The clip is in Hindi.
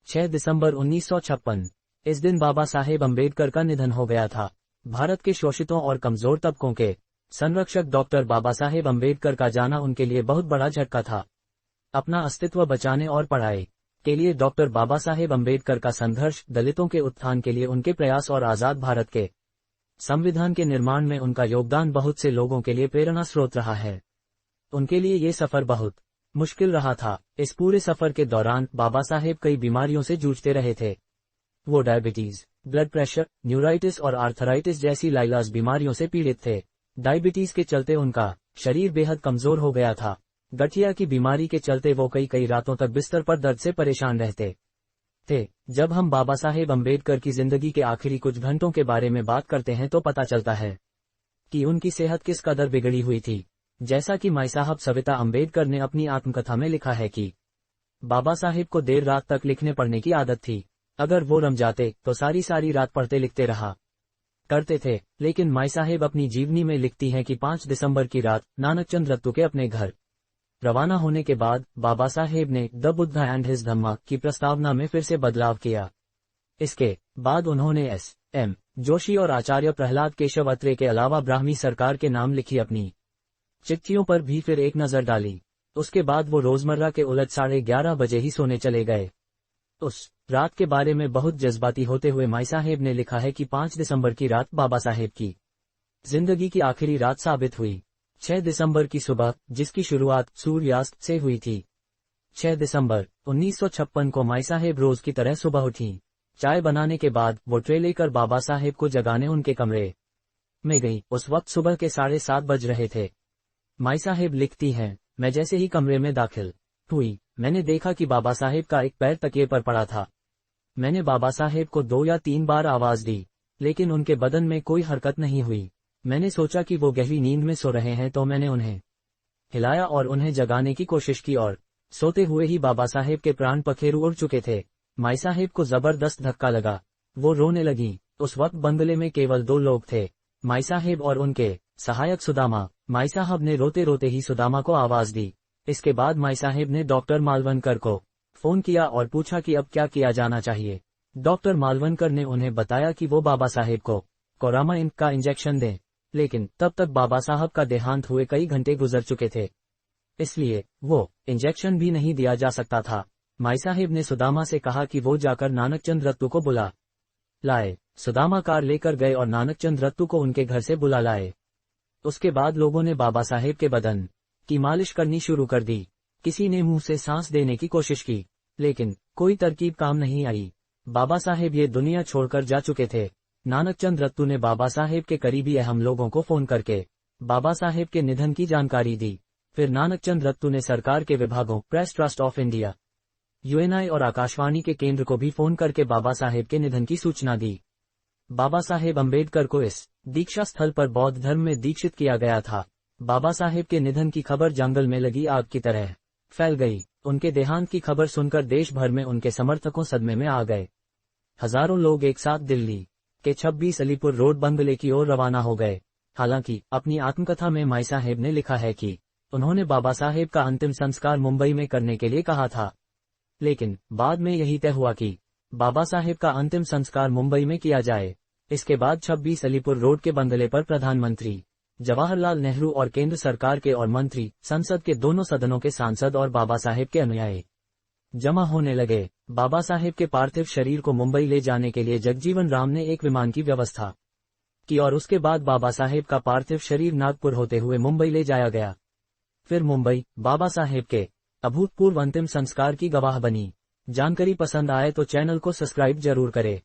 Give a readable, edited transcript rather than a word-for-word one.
6 दिसंबर 1956। इस दिन बाबा साहेब अम्बेडकर का निधन हो गया था। भारत के शोषितों और कमजोर तबकों के संरक्षक डॉक्टर बाबा साहेब अम्बेडकर का जाना उनके लिए बहुत बड़ा झटका था। अपना अस्तित्व बचाने और पढ़ाई के लिए डॉक्टर बाबा साहेब अम्बेडकर का संघर्ष, दलितों के उत्थान के लिए उनके प्रयास और आजाद भारत के संविधान के निर्माण में उनका योगदान बहुत से लोगों के लिए प्रेरणा स्रोत रहा है। उनके लिए ये सफर बहुत मुश्किल रहा था। इस पूरे सफर के दौरान बाबा साहेब कई बीमारियों से जूझते रहे थे। वो डायबिटीज, ब्लड प्रेशर, न्यूराइटिस और आर्थराइटिस जैसी लाइलाज बीमारियों से पीड़ित थे। डायबिटीज के चलते उनका शरीर बेहद कमजोर हो गया था। गठिया की बीमारी के चलते वो कई रातों तक बिस्तर पर दर्द से परेशान रहते थे। जब हम बाबा साहेब अम्बेडकर की जिंदगी के आखिरी कुछ घंटों के बारे में बात करते हैं तो पता चलता है कि उनकी सेहत किस कदर बिगड़ी हुई थी। जैसा कि माई साहब सविता अम्बेडकर ने अपनी आत्मकथा में लिखा है कि बाबा साहेब को देर रात तक लिखने पढ़ने की आदत थी। अगर वो रम जाते तो सारी रात पढ़ते लिखते रहा करते थे। लेकिन माई साहेब अपनी जीवनी में लिखती हैं कि 5 दिसंबर की रात नानकचंद रत्तू के अपने घर रवाना होने के बाद बाबा साहेब ने द बुद्ध एंड हिज धम्मा की प्रस्तावना में फिर से बदलाव किया। इसके बाद उन्होंने S.M. जोशी और आचार्य प्रहलाद केशव अत्रे के अलावा ब्राह्मी सरकार के नाम लिखी अपनी चिट्ठियों पर भी फिर एक नजर डाली। उसके बाद वो रोजमर्रा के उलट 11:30 बजे ही सोने चले गए। उस रात के बारे में बहुत जज्बाती होते हुए माई साहेब ने लिखा है कि 5 दिसंबर की रात बाबा साहेब की जिंदगी की आखिरी रात साबित हुई। 6 दिसंबर की सुबह, जिसकी शुरुआत सूर्यास्त से हुई थी। 6 दिसंबर 1956 को माई साहेब रोज की तरह सुबह उठी। चाय बनाने के बाद वो ट्रे लेकर बाबा साहेब को जगाने उनके कमरे में गई। उस वक्त सुबह के 7:30 बज रहे थे। माई साहेब लिखती हैं, मैं जैसे ही कमरे में दाखिल हुई, मैंने देखा कि बाबा साहेब का एक पैर तकिए पर पड़ा था। मैंने बाबा साहेब को 2 या 3 बार आवाज दी, लेकिन उनके बदन में कोई हरकत नहीं हुई। मैंने सोचा कि वो गहरी नींद में सो रहे हैं तो मैंने उन्हें हिलाया और उन्हें जगाने की कोशिश की और सोते हुए ही बाबा साहेब के प्राण पखेरु उड़ चुके थे। माई साहेब को जबरदस्त धक्का लगा। वो रोने लगी। उस वक्त बंगले में केवल 2 लोग थे, माई साहेब और उनके सहायक सुदामा। माई साहब ने रोते रोते ही सुदामा को आवाज दी। इसके बाद माई साहेब ने डॉक्टर मालवनकर को फोन किया और पूछा कि अब क्या किया जाना चाहिए। डॉक्टर मालवनकर ने उन्हें बताया कि वो बाबा साहेब को कोरामा इंक का इंजेक्शन दें, लेकिन तब तक बाबा साहब का देहांत हुए कई घंटे गुजर चुके थे, इसलिए वो इंजेक्शन भी नहीं दिया जा सकता था। माई साहेब ने सुदामा से कहा कि वो जाकर नानकचंद रत्तू को बुला लाए। सुदामा कार लेकर गए और नानकचंद रत्तू को उनके घर से बुला लाए। उसके बाद लोगों ने बाबा साहेब के बदन की मालिश करनी शुरू कर दी। किसी ने मुंह से सांस देने की कोशिश की, लेकिन कोई तरकीब काम नहीं आई। बाबा साहेब ये दुनिया छोड़कर जा चुके थे। नानकचंद रत्तू ने बाबा साहेब के करीबी अहम लोगों को फोन करके बाबा साहेब के निधन की जानकारी दी। फिर नानकचंद रत्तू ने सरकार के विभागों, press trust of India, UNI और आकाशवाणी के केंद्र को भी फोन करके बाबा साहेब के निधन की सूचना दी। बाबा साहेब अम्बेडकर को इस दीक्षा स्थल पर बौद्ध धर्म में दीक्षित किया गया था। बाबा साहेब के निधन की खबर जंगल में लगी आग की तरह फैल गई। उनके देहांत की खबर सुनकर देश भर में उनके समर्थकों सदमे में आ गए। हजारों लोग एक साथ दिल्ली के 26 अलीपुर रोड बंगले की ओर रवाना हो गए। हालांकि अपनी आत्मकथा में माई साहेब ने लिखा है कि उन्होंने बाबा साहेब का अंतिम संस्कार मुंबई में करने के लिए कहा था, लेकिन बाद में यही तय हुआ कि बाबा साहेब का अंतिम संस्कार मुंबई में किया जाए। इसके बाद 26 अलीपुर रोड के बंगले पर प्रधानमंत्री जवाहरलाल नेहरू और केंद्र सरकार के और मंत्री, संसद के दोनों सदनों के सांसद और बाबा साहेब के अनुयायी जमा होने लगे। बाबा साहेब के पार्थिव शरीर को मुंबई ले जाने के लिए जगजीवन राम ने एक विमान की व्यवस्था की और उसके बाद बाबा साहेब का पार्थिव शरीर नागपुर होते हुए मुंबई ले जाया गया। फिर मुंबई बाबा साहेब के अभूतपूर्व अंतिम संस्कार की गवाह बनी। जानकारी पसंद आए तो चैनल को सब्सक्राइब जरूर करें।